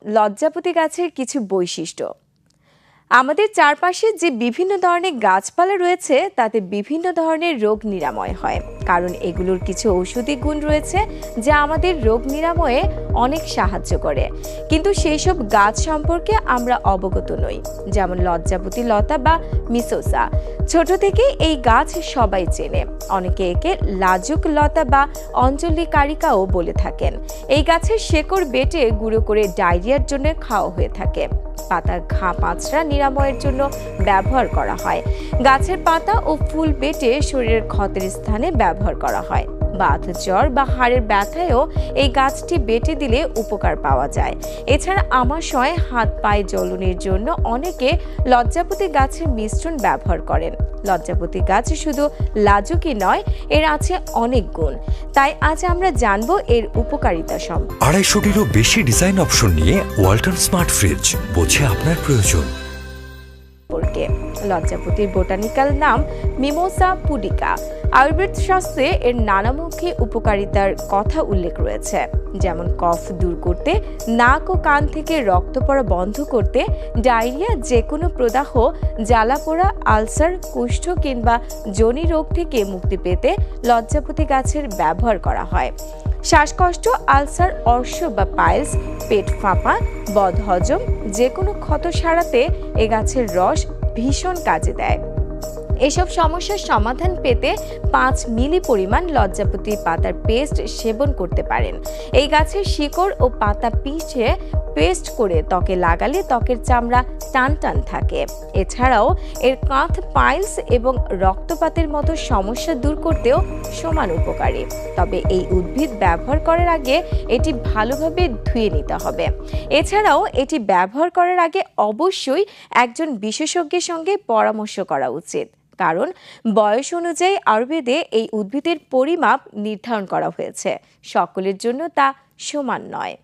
লজ্জাপতি গাছের কিছু বৈশিষ্ট্য। আমাদের চারপাশে যে বিভিন্ন ধরনের গাছপালা রয়েছে তাতে বিভিন্ন ধরনের রোগ নিরাময় হয়, কারণ এগুলোর কিছু ঔষধি গুণ রয়েছে যা আমাদের রোগ নিরাময়ে অনেক সাহায্য করে। কিন্তু সেই সব গাছ সম্পর্কে আমরা অবগত নই, যেমন লজ্জাপতি লতা বা মিসোসা। ছোট থেকে এই গাছ সবাই চেনে, অনেকে একে লাজুক লতা বা অঞ্জলিকারিকাও বলে থাকেন। এই গাছের শেকড় বেটে গুঁড়ো করে ডায়রিয়ার জন্য খাওয়া হয়ে থাকে। পাতার ঘা পাঁচড়া নিরাময়ের জন্য ব্যবহার করা হয়। গাছের পাতা ও ফুল বেটে শরীরের ক্ষতের স্থানে ব্যবহার করা হয়। বাত, জ্বর বা হাড়ের ব্যথায়ও এই গাছটি বেটে দিলে উপকার পাওয়া যায়। এছাড়া আমাশয়, হাত পায়ে জ্বলনের জন্য অনেকে লজ্জাপতি গাছের মিশ্রণ ব্যবহার করেন। লজ্জাপতি গাছ শুধু লাজুকই নয়, এর আছে অনেক গুণ। তাই আজ আমরা জানবো এর উপকারিতা সম্পর্কে। 250-টিরও বেশি ডিজাইন অপশন নিয়ে ওয়ালটন স্মার্ট ফ্রিজ, বোঝে আপনার প্রয়োজন। লজ্জাপতির বোটানিক্যাল নাম মিমোসা পুডিকা। আয়ুর্বেদ শাস্ত্রে এর নানামুখী উপকারিতার কথা উল্লেখ রয়েছে, যেমন কফ দূর করতে, নাক ও কান থেকে রক্ত পড়া বন্ধ করতে, ডায়রিয়া, যে কোনো প্রদাহ, জ্বালাপোড়া, আলসার, কুষ্ঠ কিংবা যোনি রোগ থেকে মুক্তি পেতে লজ্জাপতি গাছের ব্যবহার করা হয়। শ্বাসকষ্ট, আলসার, অর্শ বা পাইলস, পেট ফাঁপা, বদহজম, যে কোনো ক্ষত সারাতে এ গাছের রস ভীষণ কাজে দেয়। এসব সমস্যার সমাধান পেতে 5 মিলি পরিমাণ লজ্জাপতি পাতার পেস্ট সেবন করতে পারেন। এই গাছের শিকড় ও পাতা পিষে পেস্ট করে ত্বকে লাগালে ত্বকের চামড়া টান টান থাকে। এছাড়াও এর কাঁধ, পাইলস এবং রক্তপাতের মতো সমস্যা দূর করতেও সমান উপকারী। তবে এই উদ্ভিদ ব্যবহার করার আগে এটি ভালোভাবে ধুয়ে নিতে হবে। এছাড়াও এটি ব্যবহার করার আগে অবশ্যই একজন বিশেষজ্ঞের সঙ্গে পরামর্শ করা উচিত, কারণ বয়স অনুযায়ী আয়ুর্বেদে এই উদ্ভিদের পরিমাপ নির্ধারণ করা হয়েছে। সকলের জন্য তা সমান নয়।